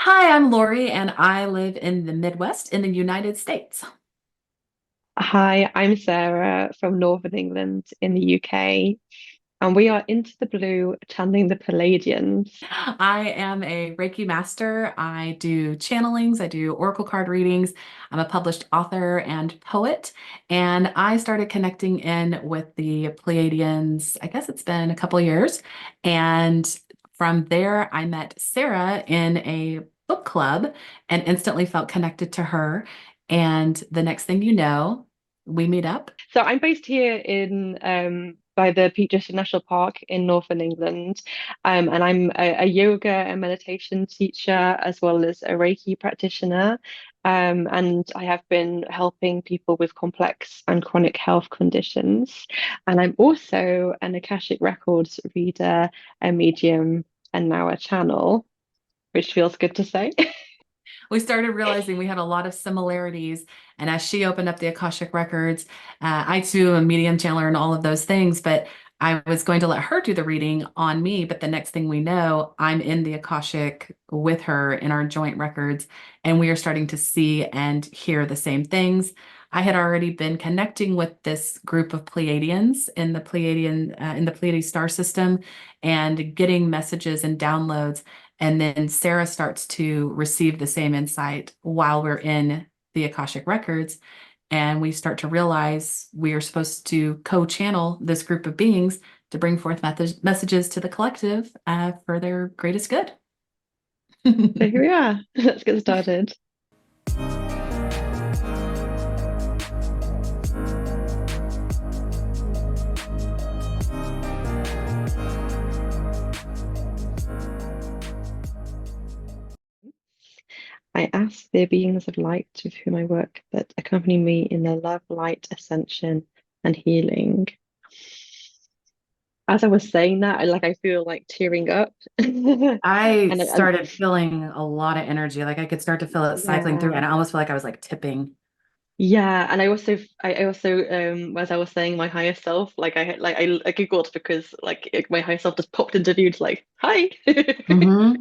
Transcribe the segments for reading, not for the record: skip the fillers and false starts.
Hi, I'm Lori, and I live in the Midwest in the United States. Hi, I'm Sarah from Northern England in the UK, and we are into the blue channeling the Pleiadians. I am a Reiki master. I do channelings, I do oracle card readings. I'm a published author and poet, and I started connecting in with the Pleiadians. I guess it's been a couple years. And from there, I met Sarah in a book club and instantly felt connected to her. And the next thing you know, we meet up. So I'm based here in by the Peak District National Park in Northern England, and I'm a yoga and meditation teacher as well as a Reiki practitioner. And I have been helping people with complex and chronic health conditions. And I'm also an Akashic Records reader, a medium, and now a channel, which feels good to say. We started realizing we had a lot of similarities. And as she opened up the Akashic Records, I too am medium channeler and all of those things, but I was going to let her do the reading on me. But the next thing we know, I'm in the Akashic with her in our joint records, and we are starting to see and hear the same things. I had already been connecting with this group of Pleiadians in the Pleiades star system and getting messages and downloads. And then Sarah starts to receive the same insight while we're in the Akashic Records. And we start to realize we are supposed to co-channel this group of beings to bring forth messages to the collective for their greatest good. So here we are. Let's get started. I ask the beings of light with whom I work that accompany me in their love, light, ascension, and healing. As I was saying that, I feel like tearing up. I And started feeling a lot of energy. Like I could start to feel it cycling through, yeah, and I almost feel like I was like tipping. yeah. And I also as I was saying, my higher self, I giggled because my higher self just popped into view, to like, hi. Hmm.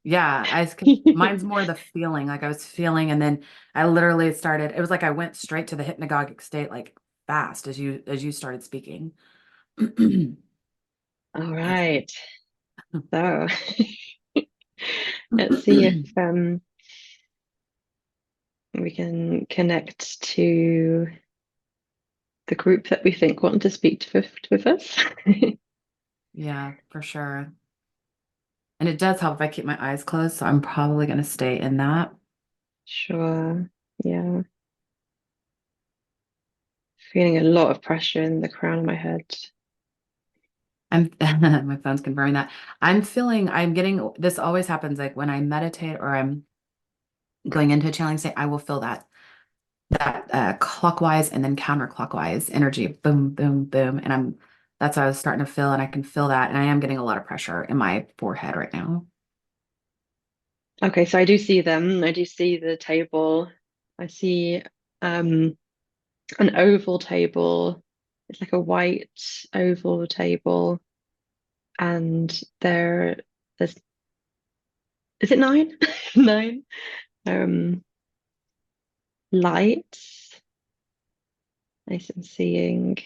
Yeah, 'cause mine's more the feeling. Like I was feeling, and then I literally started. It was like I went straight to the hypnagogic state, like fast as you started speaking. All Yes. right. So let's see if we can connect to the group that we think want to speak with us. Yeah, for sure. And it does help if I keep my eyes closed, so I'm probably going to stay in that. Sure. Yeah. Feeling a lot of pressure in the crown of my head. I'm my phone's confirming that. I'm getting this always happens like when I meditate or I'm going into a channeling state, I will feel that clockwise and then counterclockwise energy, boom, boom, boom. And that's what I was starting to feel, and I can feel that. And I am getting a lot of pressure in my forehead right now. Okay, so I do see them. I do see the table. I see um an oval table. It's like a white oval table. And there's is it nine? Nine um lights I'm seeing,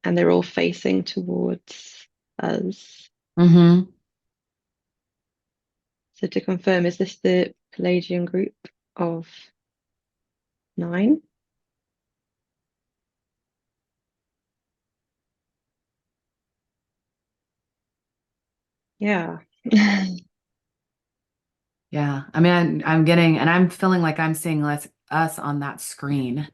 and they're all facing towards us. Hmm. So to confirm, is this the Palladian group of nine? Yeah. Yeah. I mean, I'm getting, and I'm feeling like I'm seeing us on that screen,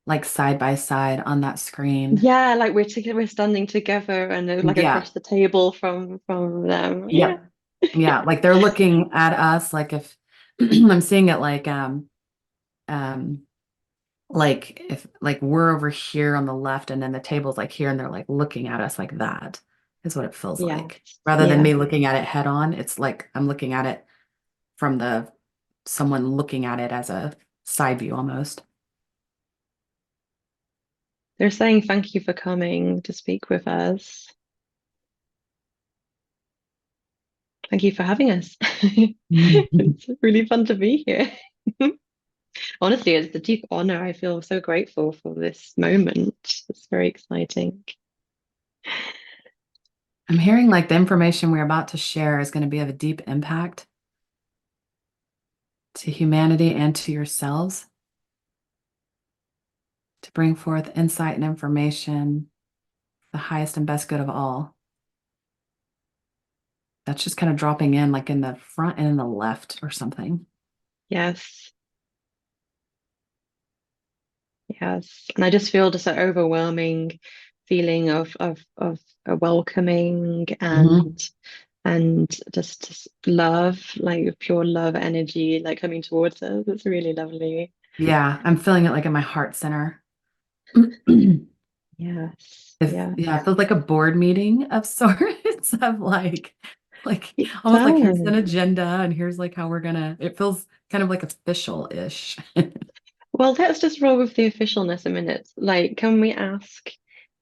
like side by side on that screen. Yeah, like we're together, we're standing together and like Yeah. across the table from them. Yeah. Yep. Yeah. Like they're looking at us like if I'm seeing it um, like if like we're over here on the left and then the table's like here and they're like looking at us like that is what it feels Yeah. like. Rather than Yeah. me looking at it head on, it's like I'm looking at it from the someone looking at it as a side view almost. They're saying thank you for coming to speak with us. Thank you for having us. Mhm. It's really fun to be here. Honestly, it's a deep honor. I feel so grateful for this moment. It's very exciting. I'm hearing like the information we're about to share is going to be of a deep impact to humanity and to yourselves, to bring forth insight and information, the highest and best good of all. That's just kind of dropping in like in the front and in the left or something. Yes, yes. And I just feel just an overwhelming feeling of a welcoming Mhm. and just love, like pure love energy, like coming towards us. It's really lovely. Yeah, I'm feeling it like in my heart center. Yes, If yeah. yeah, it feels like a board meeting of sorts of like It almost like here's an does. agenda and here's like how we're gonna it feels kind of like official-ish. Well, let's just roll with the officialness a minute. Like, can we ask,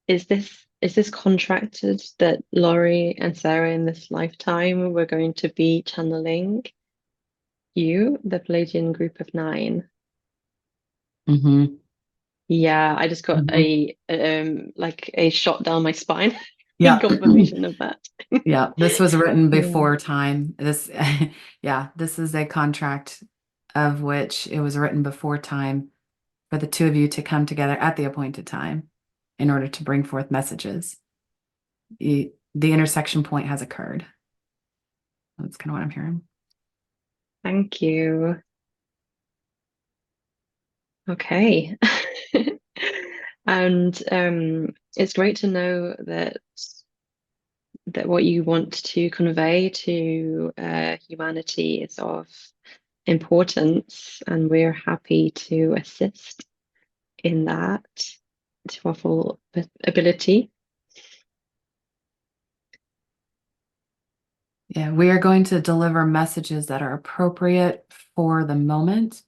is this contracted that Laurie and Sarah in this lifetime we're going to be channeling you, the Pleiadian group of nine? Hmm. Yeah, I just got Hmm. a like a shot down my spine in Yeah. confirmation of that. Yeah, this was written Yeah. before time. This yeah, this is a contract of which it was written before time for the two of you to come together at the appointed time in order to bring forth messages. The intersection point has occurred. That's kind of what I'm hearing. Thank you. Okay. And it's great to know that what you want to convey to humanity is of importance, and we're happy to assist in that to our full ability. Yeah, we are going to deliver messages that are appropriate for the moment,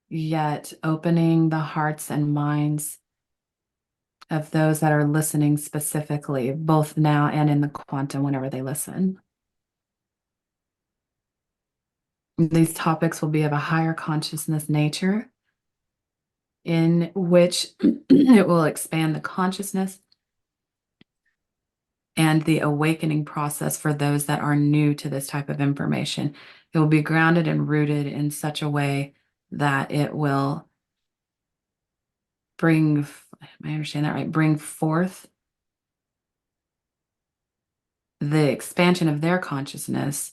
yet opening the hearts and minds of those that are listening specifically, both now and in the quantum whenever they listen. These topics will be of a higher consciousness nature, in which it will expand the consciousness and the awakening process for those that are new to this type of information. It will be grounded and rooted in such a way that it will bring, am I understand that right? Bring forth the expansion of their consciousness.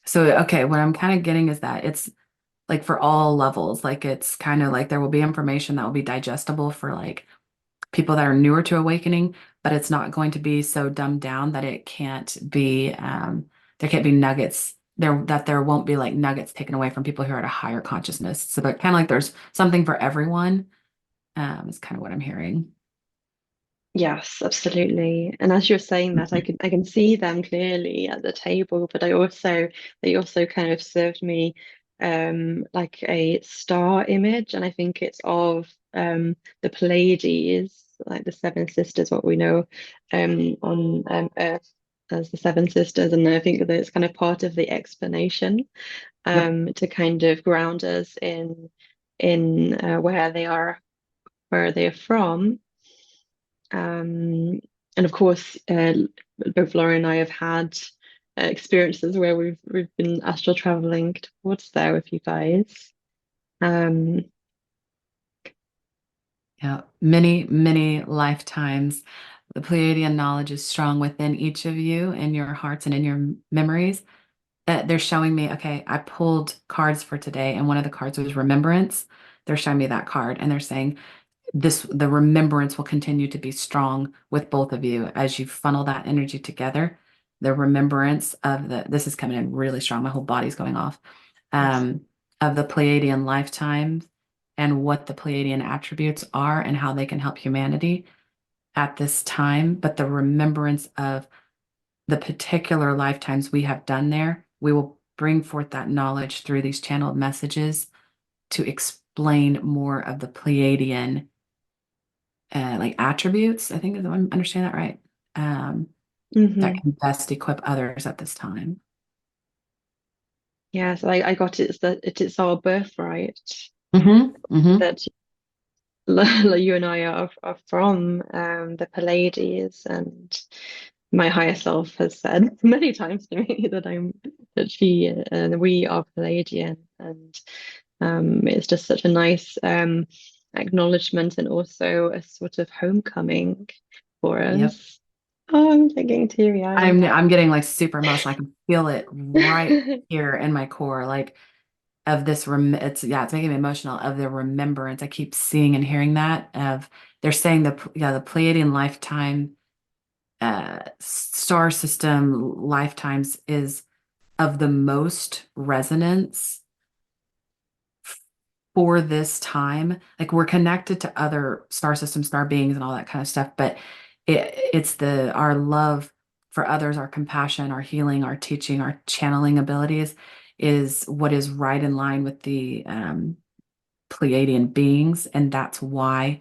So, okay, what I'm kind of getting is that it's like for all levels, like it's kind of like there will be information that will be digestible for like people that are newer to awakening, but it's not going to be so dumbed down that it can't be, there can't be nuggets there, that there won't be like nuggets taken away from people who are at a higher consciousness. So that kind of like there's something for everyone, is kind of what I'm hearing. Yes, absolutely. And as you're saying that, I can see them clearly at the table, but they also kind of served me like a star image, and I think it's of the Pleiades, like the seven sisters, what we know on Earth as the seven sisters, and I think that it's kind of part of the explanation Yep. to kind of ground us in where they're from. And of course, both Laura and I have had experiences where we've been astral traveling towards there with you guys. Um, Yeah. Many, many lifetimes. The Pleiadian knowledge is strong within each of you in your hearts and in your memories. That they're showing me, okay, I pulled cards for today, and one of the cards was remembrance. They're showing me that card, and they're saying the remembrance will continue to be strong with both of you as you funnel that energy together. The remembrance of this is coming in really strong. My whole body's going off. yes. Um, of the Pleiadian lifetimes and what the Pleiadian attributes are and how they can help humanity at this time, but the remembrance of the particular lifetimes we have done there, we will bring forth that knowledge through these channeled messages to explain more of the Pleiadian like attributes. I think I understand that right. Um, that Hmm. can best equip others at this time. Yes, I got it. It's that it's our birthright Hmm. that like you and I are from the Pleiades, and my higher self has said many times to me that she and we are Pleiadian, and it's just such a nice acknowledgement and also a sort of homecoming for Yep. us. Oh, I'm getting teary-eyed. I'm getting like super emotional. I can feel it right here in my core, like of this it's yeah, it's making me emotional of the remembrance. I keep seeing and hearing that of they're saying the Pleiadian lifetime star system lifetimes is of the most resonance for this time. Like we're connected to other star systems, star beings, and all that kind of stuff, but it's the our love for others, our compassion, our healing, our teaching, our channeling abilities is what is right in line with the Pleiadian beings, and that's why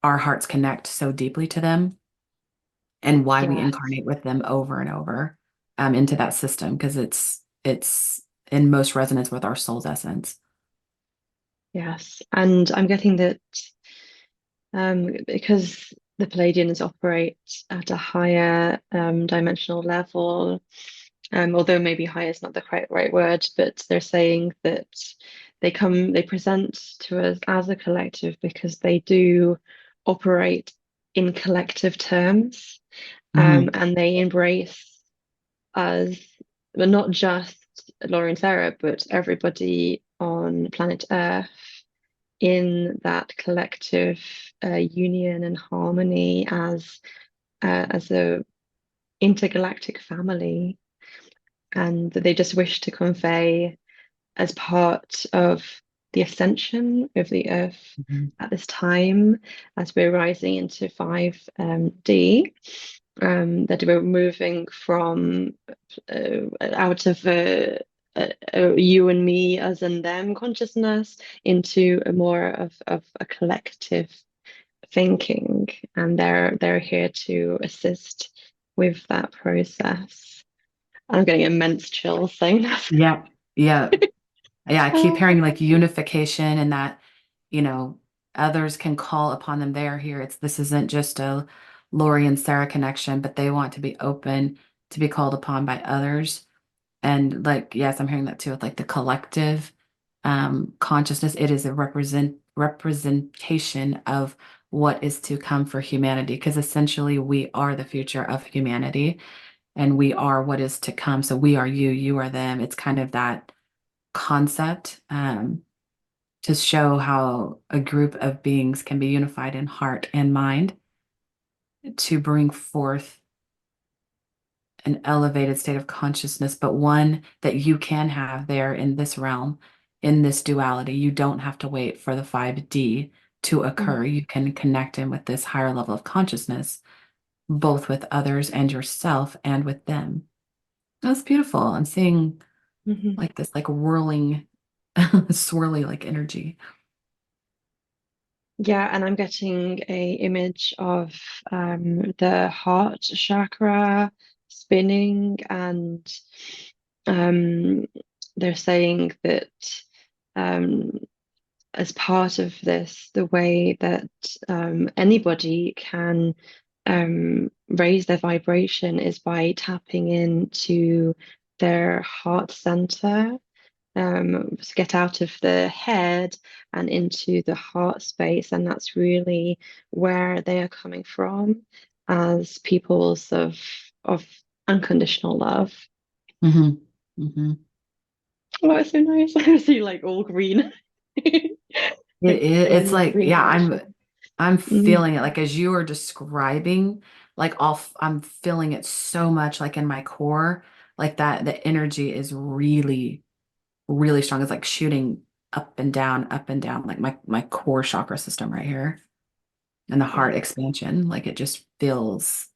our hearts connect so deeply to them and why we Yes, incarnate with them over and over into that system because it's in most resonance with our soul's essence. yes. And I'm getting that because the Palladians operate at a higher dimensional level, although maybe high is not the correct right word, but they're saying that they present to us as a collective because they do operate in collective terms, Hmm. and they embrace us, but not just Laura and Sarah, but everybody on planet Earth in that collective union and harmony as a intergalactic family, and that they just wish to convey as part of the ascension of the Earth Hmm. at this time, as we're rising into 5D, that we're moving from out of a you and me as and them consciousness into a more of a collective thinking, and they're here to assist with that process. I'm getting immense chills saying that. Yeah. Yeah. Yeah, I keep hearing like unification and that, you know, others can call upon them. They are here. This isn't just a Lori and Sarah connection, but they want to be open to be called upon by others. And like, yes, I'm hearing that too with like the collective consciousness. It is a representation of what is to come for humanity, because essentially we are the future of humanity and we are what is to come. So we are you, you are them. It's kind of that concept to show how a group of beings can be unified in heart and mind to bring forth an elevated state of consciousness, but one that you can have there in this realm, in this duality. You don't have to wait for the 5D to occur. Mm, You can connect in with this higher level of consciousness, both with others and yourself and with them. That's beautiful. I'm seeing mhm. like this like whirling, swirly like energy. Yeah, and I'm getting a image of the heart chakra spinning, and um, they're saying that um, as part of this, the way that anybody can raise their vibration is by tapping into their heart center, to get out of the head and into the heart space. And that's really where they are coming from as peoples of unconditional love. Hmm. Hmm. Oh, it's so nice. I see like all green. Like It's like, green yeah, passion. I'm Mm, feeling it. Like as you are describing, like I'm feeling it so much like in my core, like that the energy is really, really strong. It's like shooting up and down, like my core chakra system right here. And the heart yeah. expansion, like it just feels,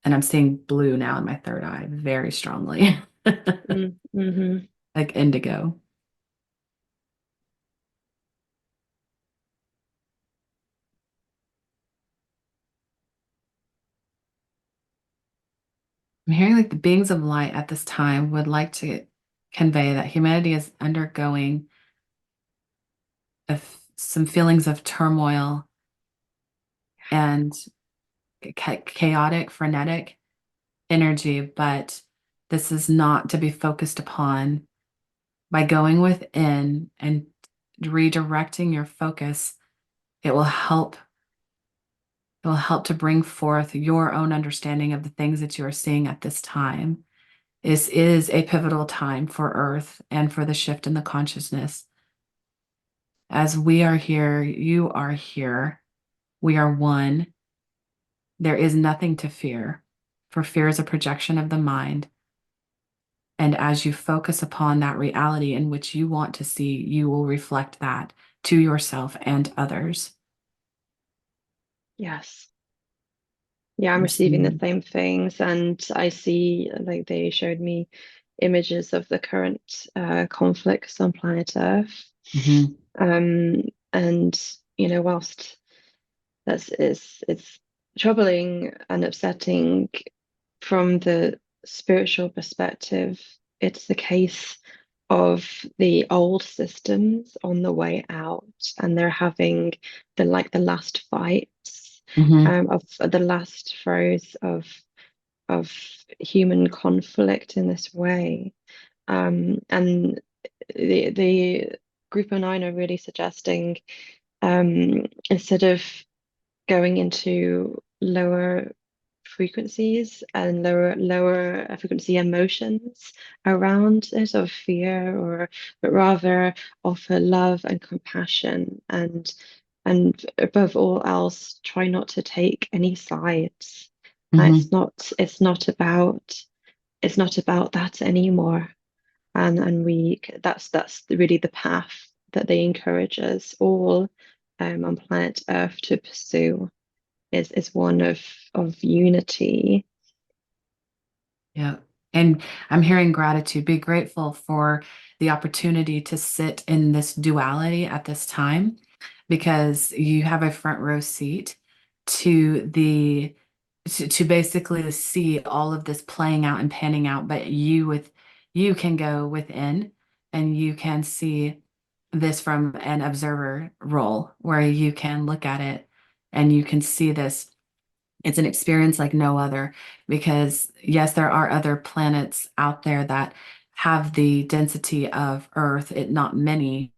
and I'm seeing blue now in my third eye very strongly. Mm-hmm. Like indigo. I'm hearing like the beings of light at this time would like to convey that humanity is undergoing some feelings of turmoil and chaotic, frenetic energy, but this is not to be focused upon. By going within and redirecting your focus, it will help. It will help to bring forth your own understanding of the things that you are seeing at this time. This is a pivotal time for Earth and for the shift in the consciousness. As we are here, you are here. We are one. There is nothing to fear, for fear is a projection of the mind. And as you focus upon that reality in which you want to see, you will reflect that to yourself and others. Yes. Yeah, I'm I'm receiving the seeing. same things, and I see, like, they showed me images of the current conflicts on planet Earth. Mhm, Um, and whilst it's troubling and upsetting from the spiritual perspective, it's the case of the old systems on the way out, and they're having the last fights, mhm, of the last throes of human conflict in this way. And the group of nine are really suggesting, instead of going into lower frequencies and lower frequency emotions around it of fear, but rather offer love and compassion, and above all else try not to take any sides. mhm. It's not about that anymore. And that's really the path that they encourage us all, on planet Earth to pursue, is one of unity. Yeah. And I'm hearing gratitude. Be grateful for the opportunity to sit in this duality at this time because you have a front row seat to to basically see all of this playing out and panning out, but you can go within and you can see this from an observer role where you can look at it and you can see this. It's an experience like no other because, yes, there are other planets out there that have the density of Earth, it not many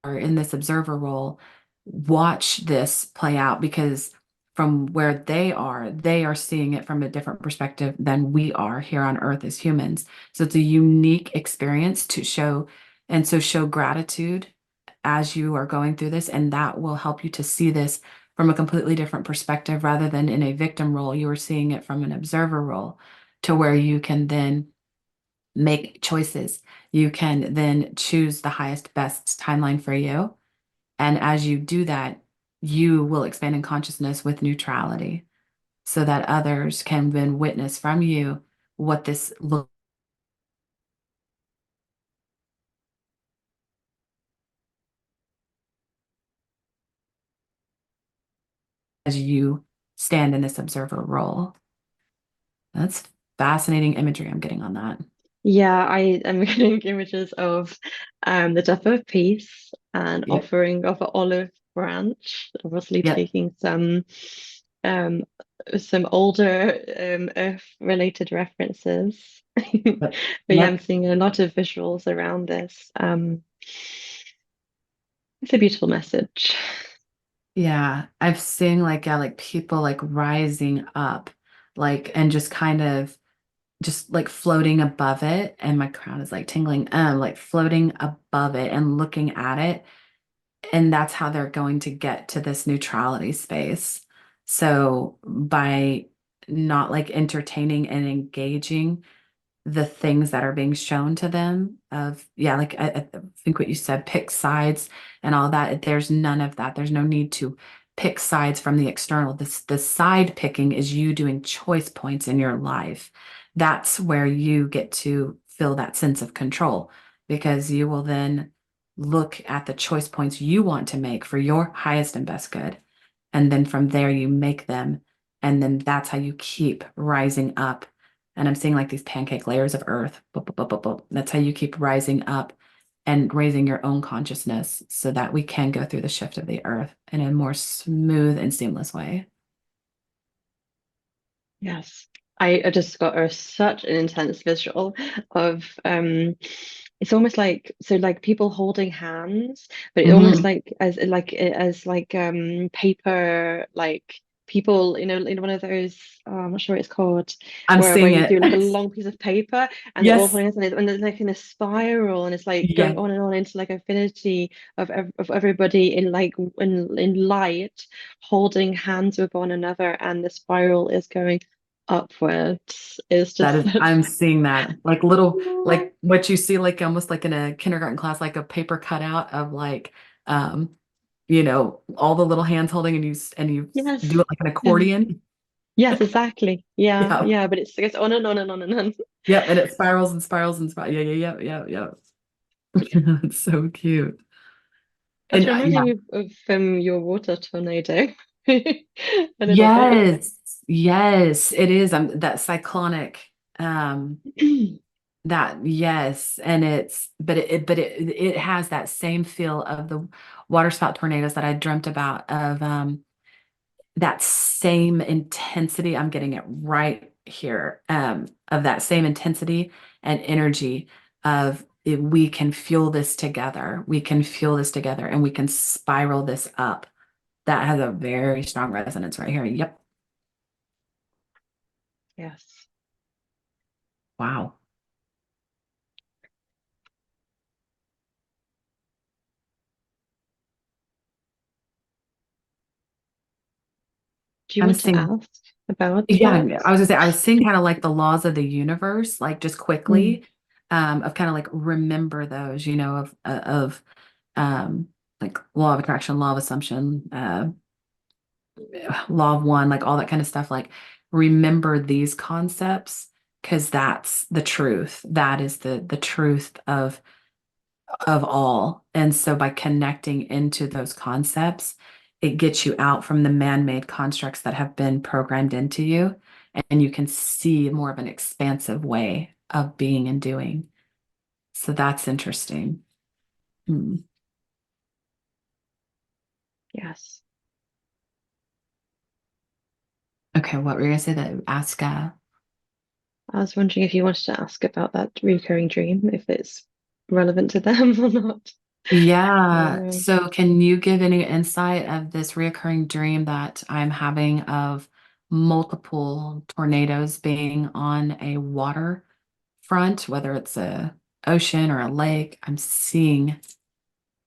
are in this observer role. Watch this play out because from where they are seeing it from a different perspective than we are here on Earth as humans. So it's a unique experience to show, and so show gratitude as you are going through this, and that will help you to see this from a completely different perspective rather than in a victim role. You are seeing it from an observer role to where you can then make choices. You can then choose the highest, best timeline for you. And as you do that, you will expand in consciousness with neutrality so that others can then witness from you what this looks as you stand in this observer role. That's fascinating imagery I'm getting on that. Yeah, I am getting images of the Dapper of Peace and Yep. offering of an olive branch, obviously Yep. taking um some older Earth related references. Yep. But yeah, I'm Yep. seeing a lot of visuals around this. It's a beautiful message. Yeah. I've seen like, yeah, like people like rising up, like, and just like floating above it. And my crown is like tingling, like floating above it and looking at it. And that's how they're going to get to this neutrality space. So by not like entertaining and engaging the things that are being shown to them of, yeah, like I think what you said, pick sides and all that. There's none of that. There's no need to pick sides from the external. The side picking is you doing choice points in your life. That's where you get to feel that sense of control because you will then look at the choice points you want to make for your highest and best good. And then from there, you make them. And then that's how you keep rising up. And I'm seeing like these pancake layers of earth. Boop, boop, boop, boop, boop. That's how you keep rising up and raising your own consciousness so that we can go through the shift of the earth in a more smooth and seamless way. Yes. I just got such an intense visual of it's almost like so like people holding hands, but it almost Mhm. like paper like people, one of those, oh, I'm not sure what it's called, I'm where seeing you it. do like a long piece of paper and they're all Yes. holding hands and it's like in a spiral and it's like going Yeah. on and on into like infinity of everybody in like in light holding hands with one another and the spiral is going upwards. It's That just is, such I'm seeing that like little, like what you see, like almost like in a kindergarten class, like a paper cutout of like, um, all the little hands holding and you do yes. it like an Yeah. accordion. Yes, exactly. Yeah, Yeah. yeah, but it goes on and on and on and on. Yep. And it spirals and spirals and spirals. Yeah. Yeah. Yeah. Yeah. Yeah. It's so cute. That's And reminding yeah. me of your water tornado a little bit. Yes. Yes. It is. That cyclonic, um, that yes, and it has that same feel of the water spout tornadoes that I dreamt about of that same intensity. I'm getting it right here, of that same intensity and energy of we can fuel this together. We can fuel this together and we can spiral this up. That has a very strong resonance right here. Yep. Yes. Wow. Do you I'm want to seeing ask about Yeah, that? I was gonna say I was seeing kind of like the laws of the universe, like just Mm. quickly, of kind of like remember those, of like law of attraction, law of assumption, law of one, like all that kind of stuff. Like remember these concepts because that's the truth. That is the truth of all. And so by connecting into those concepts, it gets you out from the man-made constructs that have been programmed into you, and you can see more of an expansive way of being and doing. So that's interesting. Hmm. Yes. Okay, what were you gonna say that ask I was wondering if you wanted to ask about that recurring dream, if it's relevant to them or not. Yeah. Uh, So can you give any insight of this reoccurring dream that I'm having of multiple tornadoes being on a water front, whether it's a ocean or a lake? I'm seeing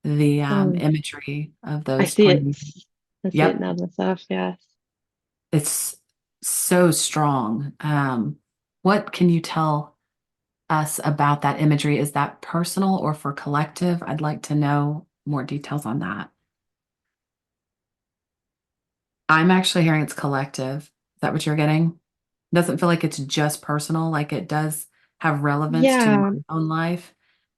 the oh, imagery of I those see it. tornadoes. I see it Yep. now myself. Yes. It's so strong. What can you tell us about that imagery? Is that personal or for collective? I'd like to know more details on that. I'm actually hearing it's collective. Is that what you're getting? Doesn't feel like it's just personal, like it does have relevance to my Yeah, own life,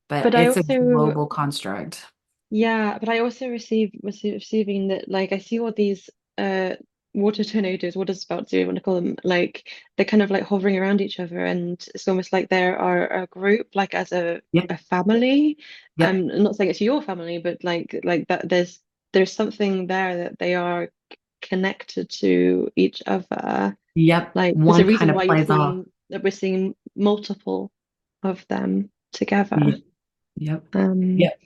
but but I it's a also global construct. yeah, but I also receiving that like I see all these uh water tornadoes, water spouts, do you want to call them? Like they're kind of like hovering around each other, and it's almost like they are a group, like as Yep. a family. Yep. I'm not saying it's your family, but like that there's something there that they are connected to each other. Yep. Like there's a One kind reason of why plays off. we're seeing multiple of them together. Yep. Yep. Um, Yep.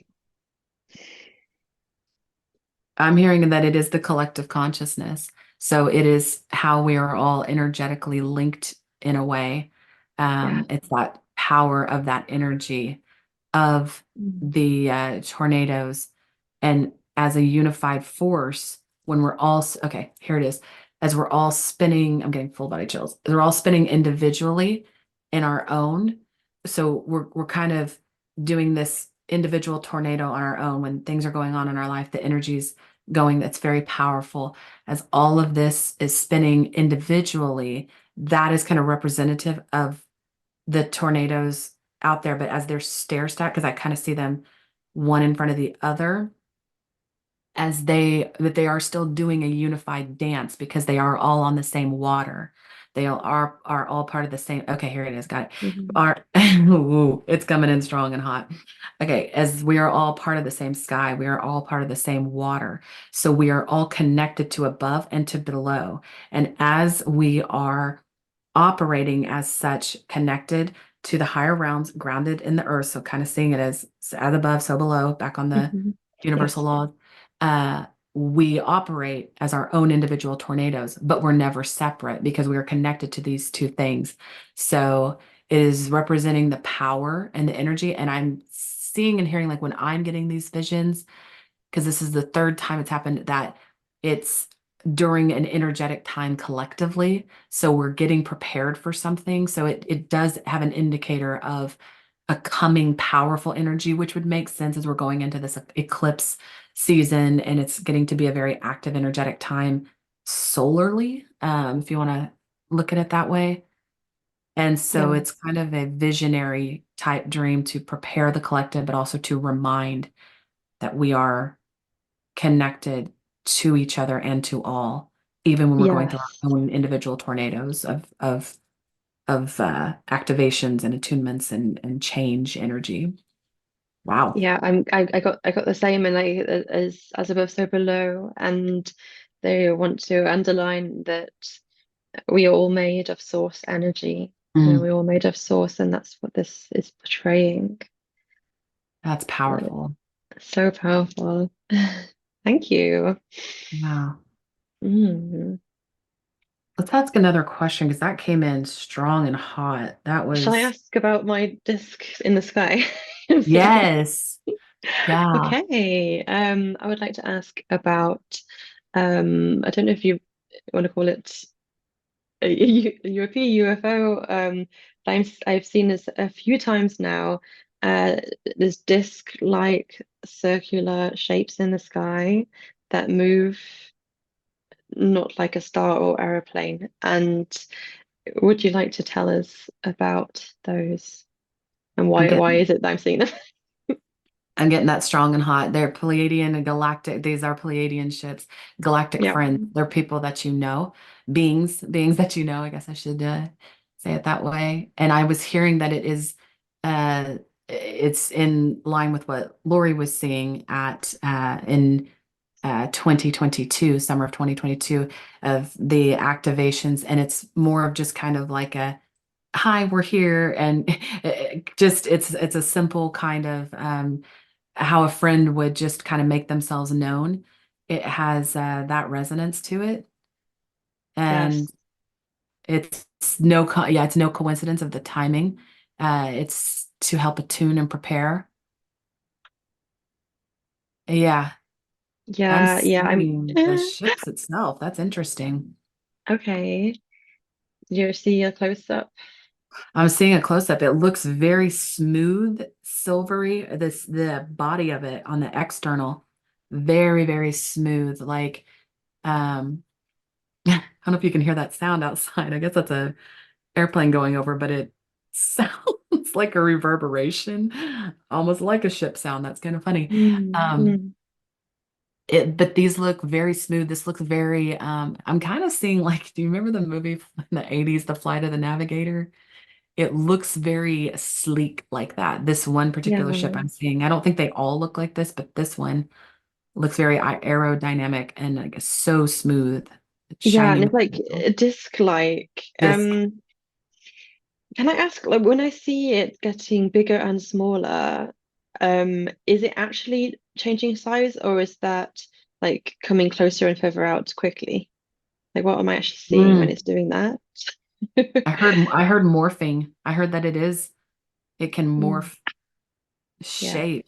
I'm hearing that it is the collective consciousness. So it is how we are all energetically linked in a way. yeah. It's that power of that energy of Mm. the tornadoes. And as a unified force, when we're all, okay, here it is. As we're all spinning, I'm getting full body chills. As we're all spinning individually in our own. So we're kind of doing this individual tornado on our own when things are going on in our life, the energies going that's very powerful. As all of this is spinning individually, that is kind of representative of the tornadoes out there, but as they're stair stacked, because I kind of see them one in front of the other, as they are still doing a unified dance because they are all on the same water. They are all part of the same. Okay, here it is. Got it. Mhm. Are ooh, it's coming in strong and hot. Okay, as we are all part of the same sky, we are all part of the same water. So we are all connected to above and to below. And as we are operating as such, connected to the higher realms, grounded in the earth, so kind of seeing it as above, so below, back on the Mhm. universal Yes. laws, uh, we operate as our own individual tornadoes, but we're never separate because we are connected to these two things. So it is representing the power and the energy. And I'm seeing and hearing, like when I'm getting these visions, because this is the third time it's happened, that it's during an energetic time collectively. So we're getting prepared for something. So it does have an indicator of a coming powerful energy, which would make sense as we're going into this eclipse season, and it's getting to be a very active, energetic time solarly, if you want to look at it that way. And so Yeah. it's kind of a visionary type dream to prepare the collective, but also to remind that we are connected to each other and to all, even when we're going through Yes. our own individual tornadoes of activations and attunements and change energy. Wow. Yeah, I got the same, and like as above, so below, and they want to underline that we are all made of source energy. You know, Mm, we're all made of source, and that's what this is portraying. that's Uh, powerful. So powerful. Thank you. Wow. Mm. Let's ask another question because that came in strong and hot. That Shall I was, ask about my disc in the sky? I'm seeing. yes. Yeah. Okay. I would like to ask about I don't know if you want to call it a UAP, UFO. I've seen this a few times now. There's disc-like circular shapes in the sky that move not like a star or aeroplane. And would you like to tell us about those and I'm why getting is it that I'm seeing them? I'm getting that strong and hot. They're Pleiadian and galactic. These are Pleiadian ships, galactic Yeah. friends. They're people that you know, beings that you know. I guess I should say it that way. And I was hearing that it's in line with what Lori was seeing at in 2022, summer of 2022, of the activations, and it's more of just kind of like a hi, we're here, and just it's a simple kind of how a friend would just kind of make themselves known. It has that resonance to it, and Yes. it's no coincidence of the timing. It's to help attune and prepare. Yeah, I'm Yeah. Yeah. seeing the ships itself. That's interesting. Okay. You see a close up? I'm seeing a close up. It looks very smooth, silvery. The body of it on the external, very, very smooth. Like I don't know if you can hear that sound outside. I guess that's a airplane going over, but it sounds like a reverberation, almost like a ship sound. That's kind of funny. Mm, Um, mm. but these look very smooth. This looks very, I'm kind of seeing like, do you remember the movie in the 80s, The Flight of the Navigator? It looks very sleek like that. This one particular ship Yeah. I'm seeing, I don't think they all look like this, but this one looks very aerodynamic and like so smooth, Yeah, shiny and it's like material. disc-like. Disc. Can I ask, like, when I see it getting bigger and smaller, is it actually changing size, or is that like coming closer and further out quickly? Like, what am I actually seeing when Mm. it's doing that? I heard morphing. I heard that it can Mm, morph yeah. shape.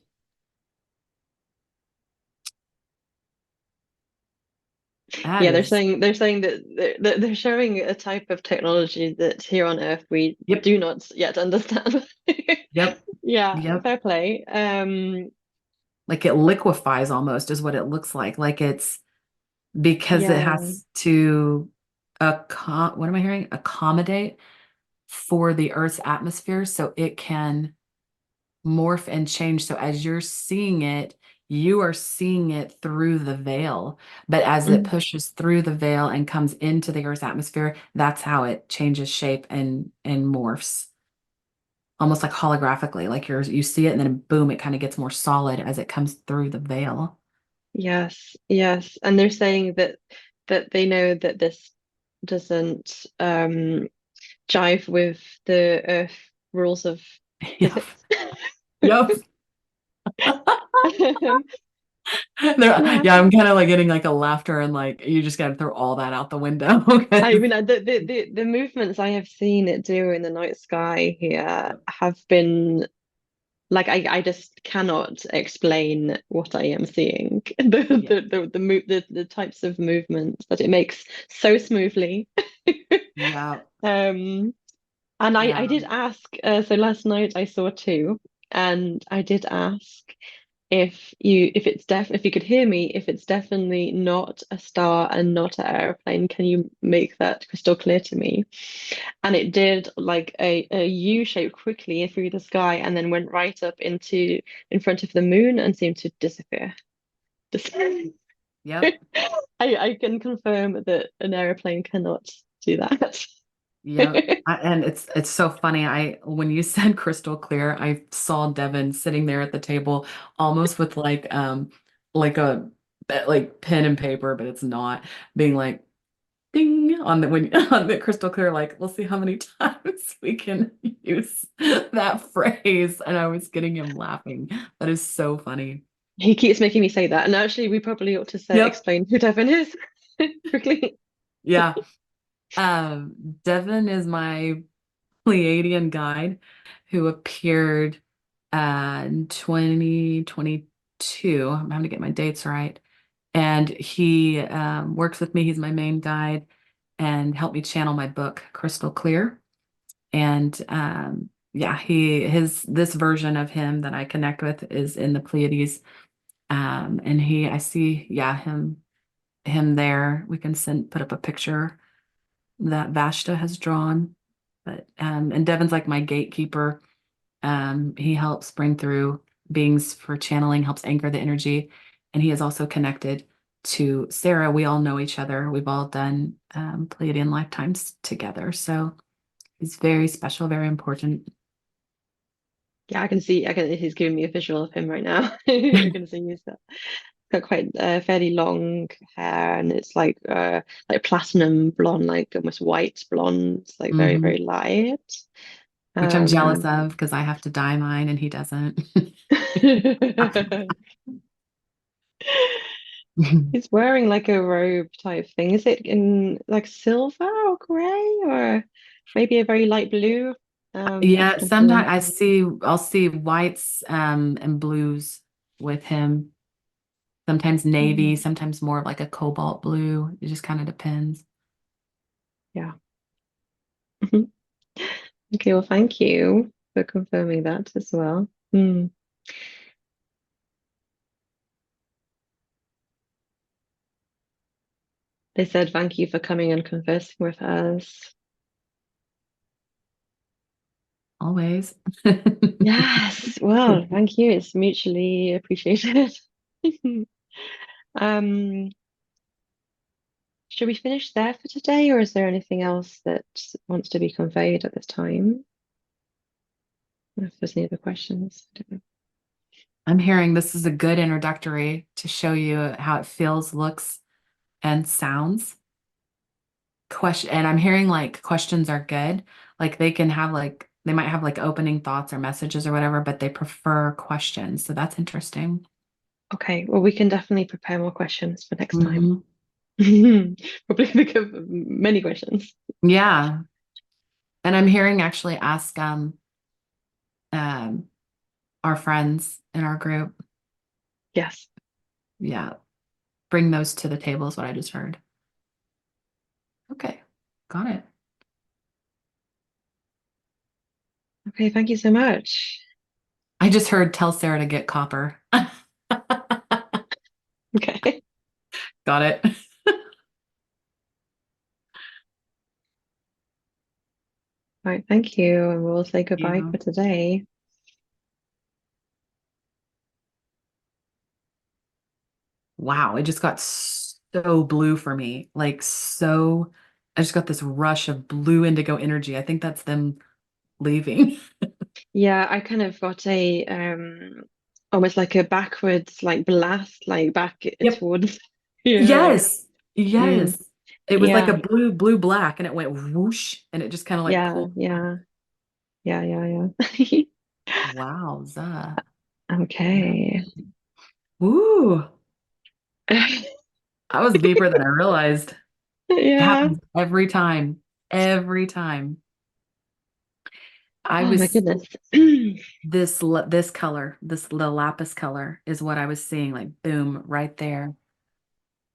That Yeah, is, they're saying that they're showing a type of technology that here on Earth we yep, do not yet understand. yep, Yeah, yep. fair play. Like it liquefies almost is what it looks like. Like it's because it Yeah, has to what am I hearing? Accommodate for the Earth's atmosphere so it can morph and change. So as you're seeing it, you are seeing it through the veil. But as it Mm. pushes through the veil and comes into the Earth's atmosphere, that's how it changes shape and morphs. Almost like holographically, like you see it and then boom, it kind of gets more solid as it comes through the veil. Yes, yes. And they're saying that they know that this doesn't jive with the Earth rules of Yep. physics. Yep. Um, yeah. Yeah, I'm kind of like getting like a laughter and like you just got to throw all that out the window. I 'Cause- mean, the movements I have seen it do in the night sky here have been like I just cannot explain what I am seeing. Yeah. The types of movements that it makes so smoothly. Yeah. Um, and I Yeah. did ask, so last night I saw two, and I did ask if you could hear me, if it's definitely not a star and not an airplane, can you make that crystal clear to me? And it did like a U shape quickly through the sky and then went right up into in front of the moon and seemed to disappear. Just- Yep. I can confirm that an airplane cannot do that. Yep. And it's so funny. I when you said crystal clear, I saw Devin sitting there at the table almost with like a like pen and paper, but it's not being like ding on the when on the crystal clear, like we'll see how many times we can use that phrase. And I was getting him laughing. That is so funny. He keeps making me say that. And actually, we probably ought to say Yep. explain who Devin is quickly. Yeah. Devin is my Pleiadian guide who appeared in 2022. I'm having to get my dates right. And he works with me. He's my main guide and helped me channel my book, Crystal Clear. And yeah, his this version of him that I connect with is in the Pleiades. And I see, yeah, him there. We can put up a picture that Vashta has drawn. But and Devin's like my gatekeeper. He helps bring through beings for channeling, helps anchor the energy, and he is also connected to Sarah. We all know each other. We've all done Pleiadian lifetimes together. So he's very special, very important. Yeah, I can see. He's giving me a visual of him right now. I can see he's got quite fairly long hair, and it's like platinum blonde, like almost white blonde, it's like very, Mhm. very light. Which I'm jealous Um, of because I have to dye mine and he doesn't. he's wearing like a robe type thing. Is it in like silver or gray or maybe a very light blue? Yeah, I'm feeling. sometimes I'll see whites and blues with him. Sometimes navy, Mm, sometimes more of like a cobalt blue. It just kind of depends. yeah. Okay, well, thank you for confirming that as well. Mm. They said thank you for coming and conversing with us. Always. Yes, well, thank you. It's mutually appreciated. Um, should we finish there for today, or is there anything else that wants to be conveyed at this time? If there's any other questions, I don't know. I'm hearing this is a good introductory to show you how it feels, looks, and sounds. Question, and I'm hearing like questions are good. Like they might have like opening thoughts or messages or whatever, but they prefer questions. So that's interesting. Okay, well, we can definitely prepare more questions for next time. Mhm. Probably think of many questions. Yeah. And I'm hearing actually ask um our friends in our group. Yes. Yeah. Bring those to the table is what I just heard. Okay. Got it. Okay, thank you so much. I just heard tell Sarah to get copper. Okay. Got it. All right, thank you. And we'll say goodbye Yeah. for today. wow, it just got so blue for me. Like so, I just got this rush of blue indigo energy. I think that's them leaving. Yeah, I kind of got a almost like a backwards like blast like back Yep. towards yeah. Yes. Mm, Yes. It was like a yeah, blue, blue, black, and it went whoosh, and it just kind of like yeah, pulled. yeah, yeah. Wowza. Yeah. Okay. Ooh, I was deeper than I realized. It Yeah. happens every time. Every time. I Oh my was goodness. this color, this the lapis color is what I was seeing, like boom, right there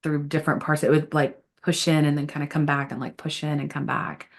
through different parts. It would like push in and then kind of come back and like push in and come back.